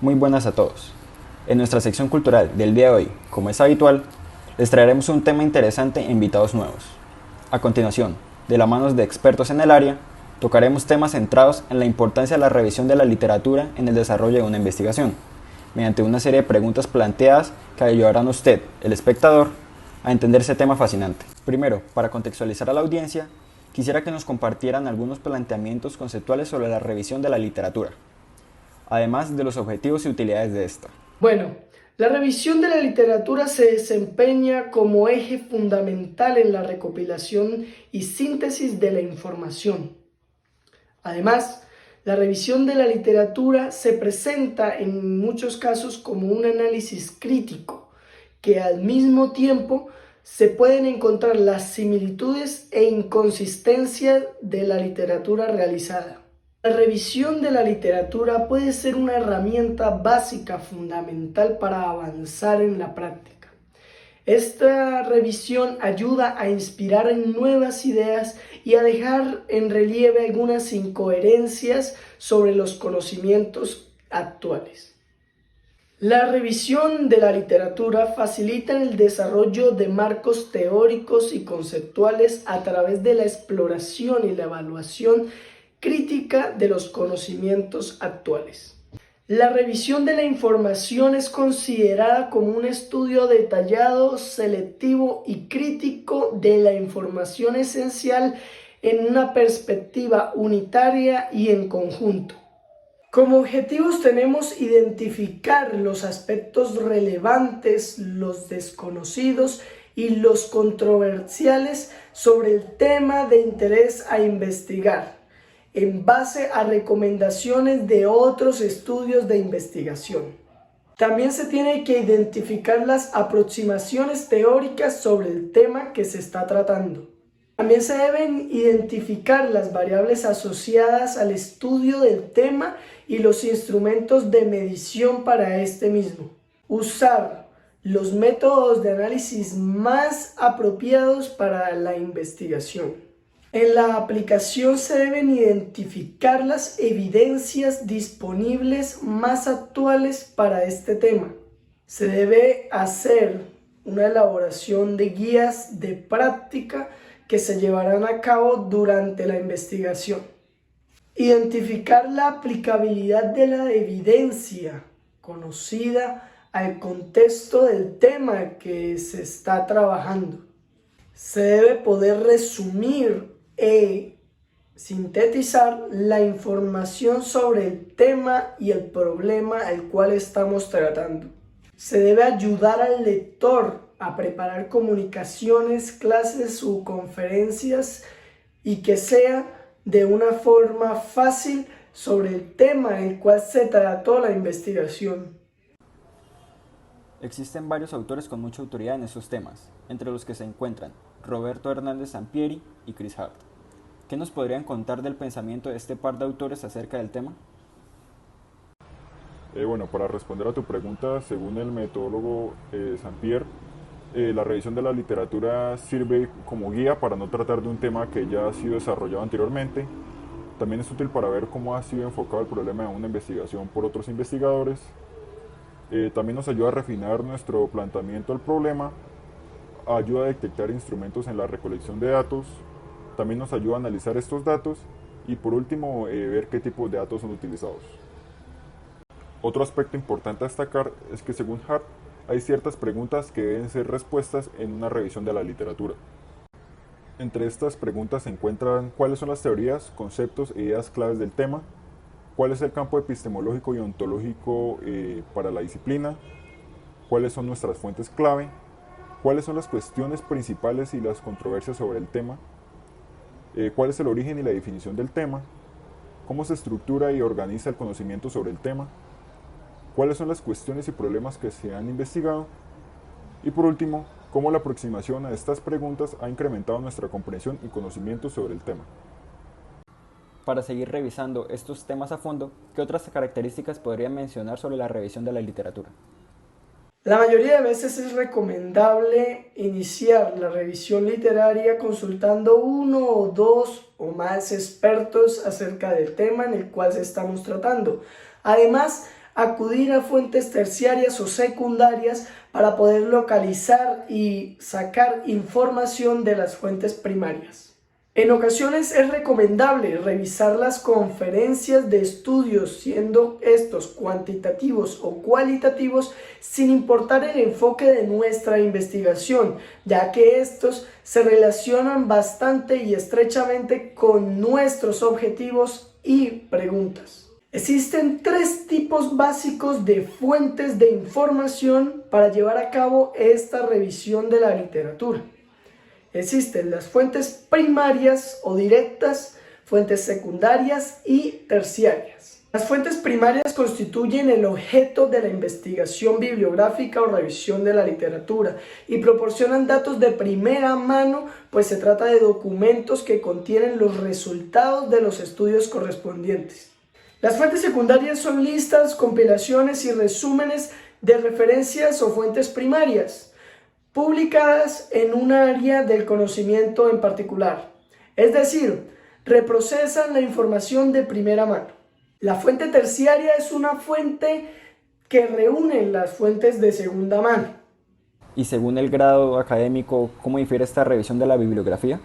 Muy buenas a todos. En nuestra sección cultural del día de hoy, como es habitual, les traeremos un tema interesante e invitados nuevos. A continuación, de la mano de expertos en el área, tocaremos temas centrados en la importancia de la revisión de la literatura en el desarrollo de una investigación, mediante una serie de preguntas planteadas que ayudarán a usted, el espectador, a entender ese tema fascinante. Primero, para contextualizar a la audiencia, quisiera que nos compartieran algunos planteamientos conceptuales sobre la revisión de la literatura, además de los objetivos y utilidades de esta. Bueno, la revisión de la literatura se desempeña como eje fundamental en la recopilación y síntesis de la información. Además, la revisión de la literatura se presenta en muchos casos como un análisis crítico, que al mismo tiempo se pueden encontrar las similitudes e inconsistencias de la literatura realizada. La revisión de la literatura puede ser una herramienta básica fundamental para avanzar en la práctica. Esta revisión ayuda a inspirar en nuevas ideas y a dejar en relieve algunas incoherencias sobre los conocimientos actuales. La revisión de la literatura facilita el desarrollo de marcos teóricos y conceptuales a través de la exploración y la evaluación crítica de los conocimientos actuales. La revisión de la información es considerada como un estudio detallado, selectivo y crítico de la información esencial en una perspectiva unitaria y en conjunto. Como objetivos tenemos identificar los aspectos relevantes, los desconocidos y los controversiales sobre el tema de interés a investigar, en base a recomendaciones de otros estudios de investigación. También se tiene que identificar las aproximaciones teóricas sobre el tema que se está tratando. También se deben identificar las variables asociadas al estudio del tema y los instrumentos de medición para este mismo. Usar los métodos de análisis más apropiados para la investigación. En la aplicación se deben identificar las evidencias disponibles más actuales para este tema. Se debe hacer una elaboración de guías de práctica que se llevarán a cabo durante la investigación. Identificar la aplicabilidad de la evidencia conocida al contexto del tema que se está trabajando. Se debe poder resumir e sintetizar la información sobre el tema y el problema al cual estamos tratando. Se debe ayudar al lector a preparar comunicaciones, clases u conferencias y que sea de una forma fácil sobre el tema en el cual se trató la investigación. Existen varios autores con mucha autoridad en estos temas, entre los que se encuentran Roberto Hernández Sampieri y Chris Hart. ¿Qué nos podrían contar del pensamiento de este par de autores acerca del tema? Bueno, para responder a tu pregunta, según el metodólogo Sampier, la revisión de la literatura sirve como guía para no tratar de un tema que ya ha sido desarrollado anteriormente. También es útil para ver cómo ha sido enfocado el problema de una investigación por otros investigadores. También nos ayuda a refinar nuestro planteamiento del problema, ayuda a detectar instrumentos en la recolección de datos, también nos ayuda a analizar estos datos y por último ver qué tipo de datos son utilizados. Otro aspecto importante a destacar es que según Hart hay ciertas preguntas que deben ser respuestas en una revisión de la literatura. Entre estas preguntas se encuentran cuáles son las teorías, conceptos e ideas claves del tema, cuál es el campo epistemológico y ontológico para la disciplina, cuáles son nuestras fuentes clave, cuáles son las cuestiones principales y las controversias sobre el tema, cuál es el origen y la definición del tema, cómo se estructura y organiza el conocimiento sobre el tema, cuáles son las cuestiones y problemas que se han investigado y por último, cómo la aproximación a estas preguntas ha incrementado nuestra comprensión y conocimiento sobre el tema. Para seguir revisando estos temas a fondo, ¿qué otras características podrían mencionar sobre la revisión de la literatura? La mayoría de veces es recomendable iniciar la revisión literaria consultando uno o dos o más expertos acerca del tema en el cual se estamos tratando. Además, acudir a fuentes terciarias o secundarias para poder localizar y sacar información de las fuentes primarias. En ocasiones es recomendable revisar las conferencias de estudios, siendo estos cuantitativos o cualitativos, sin importar el enfoque de nuestra investigación, ya que estos se relacionan bastante y estrechamente con nuestros objetivos y preguntas. Existen 3 tipos básicos de fuentes de información para llevar a cabo esta revisión de la literatura. Existen las fuentes primarias o directas, fuentes secundarias y terciarias. Las fuentes primarias constituyen el objeto de la investigación bibliográfica o revisión de la literatura y proporcionan datos de primera mano, pues se trata de documentos que contienen los resultados de los estudios correspondientes. Las fuentes secundarias son listas, compilaciones y resúmenes de referencias o fuentes primarias, publicadas en un área del conocimiento en particular, es decir, reprocesan la información de primera mano. La fuente terciaria es una fuente que reúne las fuentes de segunda mano. Y según el grado académico, ¿cómo difiere esta revisión de la bibliografía?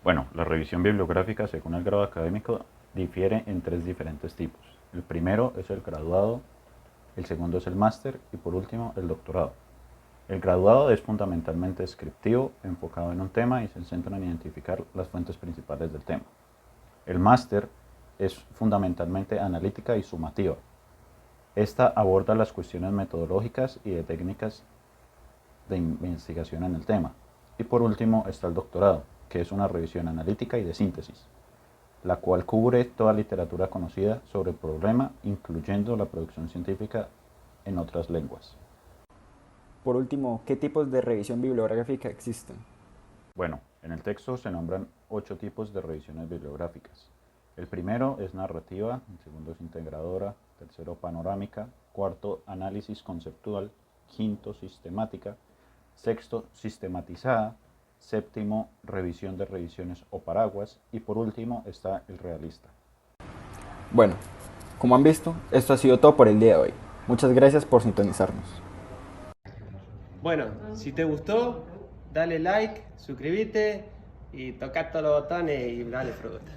Bueno, la revisión bibliográfica según el grado académico difiere en 3 diferentes tipos. El primero es el graduado, el segundo es el máster y por último el doctorado. El graduado es fundamentalmente descriptivo, enfocado en un tema y se centra en identificar las fuentes principales del tema. El máster es fundamentalmente analítica y sumativa. Esta aborda las cuestiones metodológicas y de técnicas de investigación en el tema. Y por último está el doctorado, que es una revisión analítica y de síntesis, la cual cubre toda literatura conocida sobre el problema, incluyendo la producción científica en otras lenguas. Por último, ¿qué tipos de revisión bibliográfica existen? Bueno, en el texto se nombran 8 tipos de revisiones bibliográficas. El primero es narrativa, el segundo es integradora, tercero panorámica, cuarto análisis conceptual, quinto sistemática, sexto sistematizada, séptimo revisión de revisiones o paraguas y por último está el realista. Bueno, como han visto, esto ha sido todo por el día de hoy. Muchas gracias por sintonizarnos. Bueno, si te gustó, dale like, suscríbete y toca todos los botones y dale fruta.